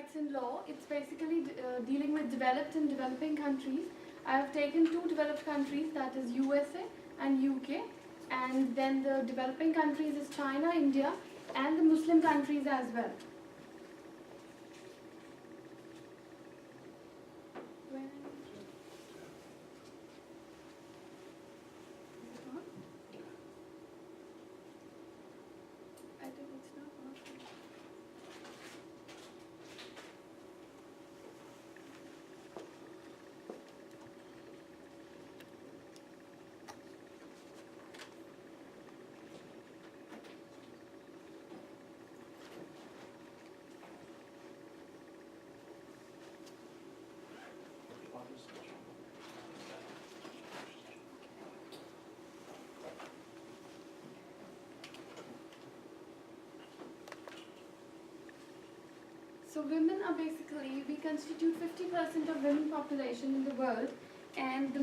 rights in law. It's basically dealing with developed and developing countries. I have taken 2 developed countries, that is USA and UK, and then the developing countries is China, India, and the Muslim countries as well. I think it's not working. So women are basically, we constitute 50% of women population in the world, and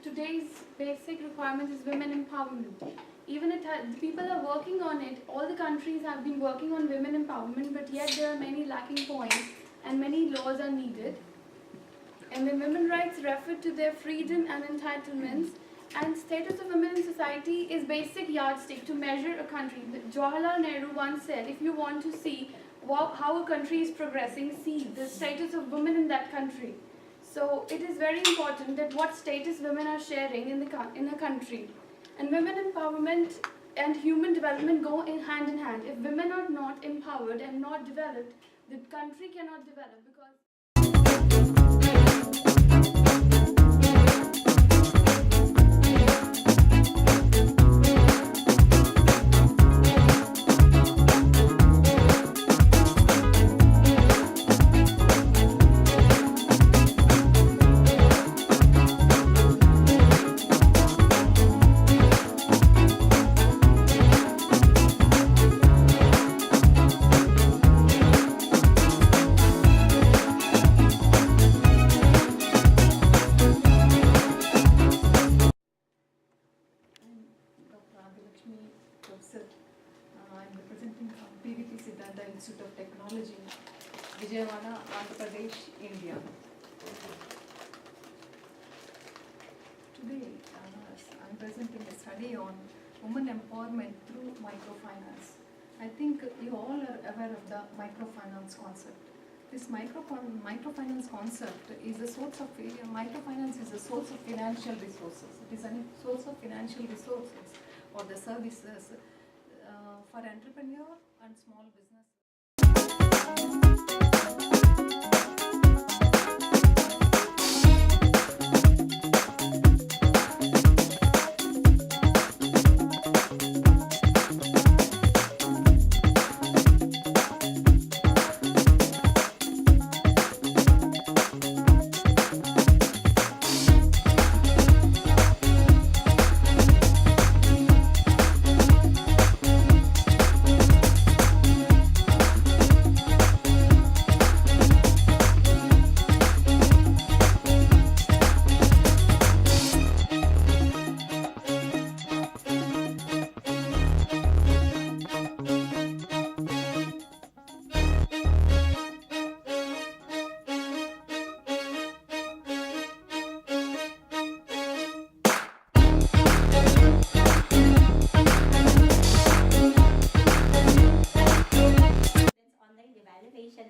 today's basic requirement is women empowerment. Even people are working on it, all the countries have been working on women empowerment, but yet there are many lacking points and many laws are needed. And when women's rights refer to their freedom and entitlements, and status of women in society is basic yardstick to measure a country. Jawaharlal Nehru once said, if you want to see how a country is progressing, see the status of women in that country. So it is very important that what status women are sharing in a country. And women empowerment and human development go hand in hand. If women are not empowered and not developed, the country cannot develop, because I'm representing from PVP Siddhanta Institute of Technology, Vijayawada, Andhra Pradesh, India. Today, I'm presenting a study on women empowerment through microfinance. I think you all are aware of the microfinance concept. This microfinance concept is a source of microfinance is a source of financial resources. It is a source of financial resources or the services for entrepreneur and small business.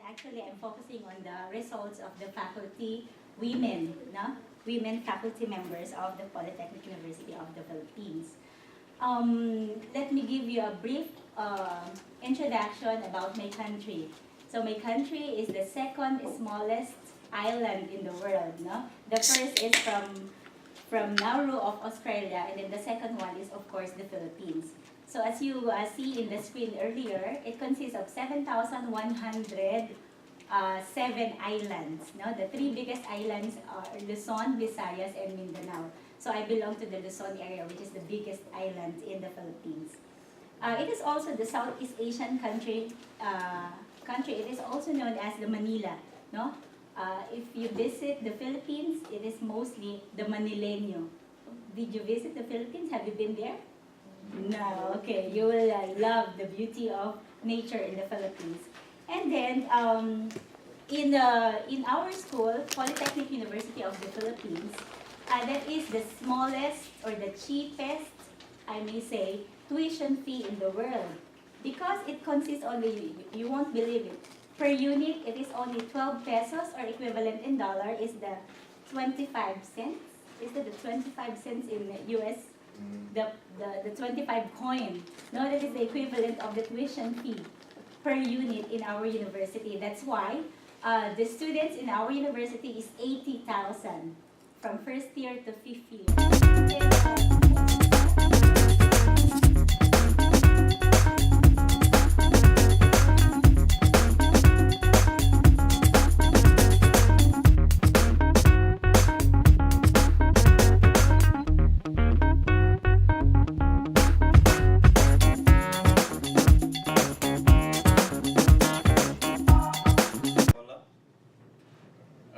Actually, I'm focusing on the results of the faculty women, no? Women faculty members of the Polytechnic University of the Philippines. Let me give you a brief introduction about my country. So my country is the second smallest island in the world. No? The first is from Nauru of Australia, and then the second one is, of course, the Philippines. So as you see in the screen earlier, it consists of 7,107 islands. No? The 3 biggest islands are Luzon, Visayas, and Mindanao. So I belong to the Luzon area, which is the biggest island in the Philippines. It is also the Southeast Asian country. It is also known as the Manila. No? If you visit the Philippines, it is mostly the Manileño. Did you visit the Philippines? Have you been there? No, okay. You will love the beauty of nature in the Philippines. And then in our school, Polytechnic University of the Philippines, that is the smallest or the cheapest, I may say, tuition fee in the world. Because it consists only, you won't believe it, per unit it is only 12 pesos, or equivalent in dollar is the 25 cents. Is it the 25 cents in US? The 25 coin. No, that is the equivalent of the tuition fee per unit in our university. That's why the students in our university is 80,000 from first year to fifth year.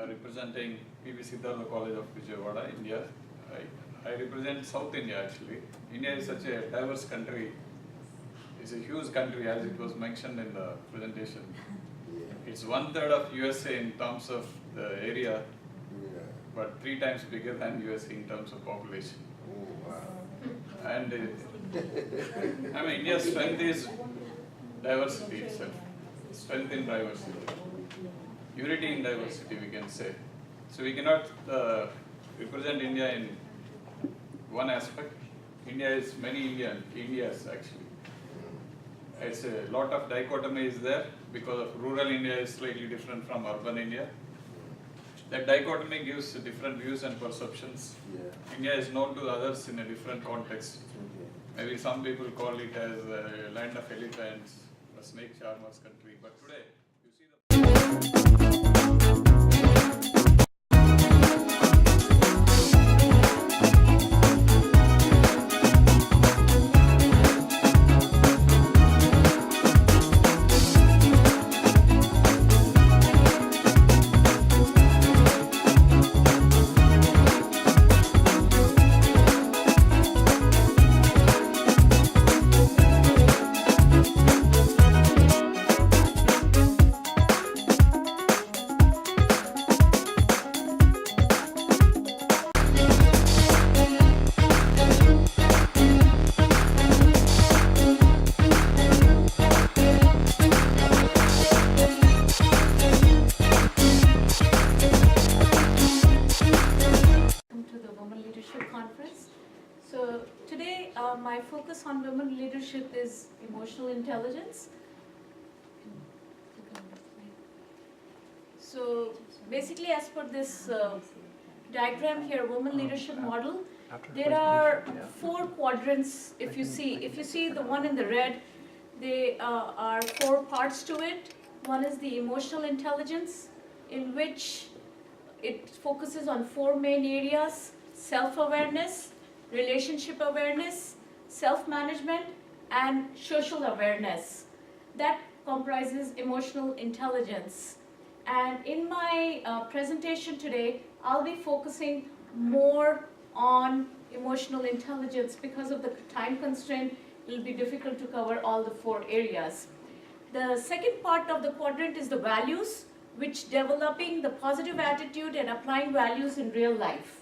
Representing P.V. Siddhartha College of Vijayawada, India. I represent South India actually. India is such a diverse country. It's a huge country as it was mentioned in the presentation. It's 1/3 of USA in terms of the area, but 3 times bigger than USA in terms of population. And I mean, India's strength is diversity itself. Strength in diversity. Unity in diversity, we can say. So we cannot represent India in one aspect. India is many Indias actually. It's a lot of dichotomy is there because of rural India is slightly different from urban India. That dichotomy gives different views and perceptions. India is known to others in a different context. Maybe some people call it as a land of elephants, a snake charmer's country. But today, you see the So today my focus on women leadership is emotional intelligence. So basically, as per this diagram here, women leadership model, there are 4 quadrants. If you see the one in the red, there are 4 parts to it. One is the emotional intelligence, in which it focuses on 4 main areas: self-awareness, relationship awareness, self-management, and social awareness. That comprises emotional intelligence. And in my presentation today, I'll be focusing more on emotional intelligence. Because of the time constraint, it will be difficult to cover all the 4 areas. The second part of the quadrant is the values, which developing the positive attitude and applying values in real life.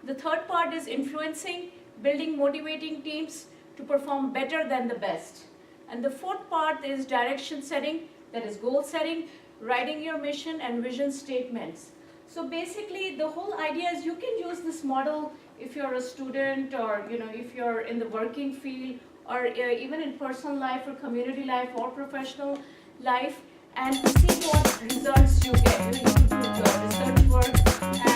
The third part is influencing, building motivating teams to perform better than the best. And the fourth part is direction setting, that is goal setting, writing your mission and vision statements. So basically the whole idea is you can use this model if you're a student, or if you're in the working field, or even in personal life or community life or professional life, and see what results you get. You can do your research work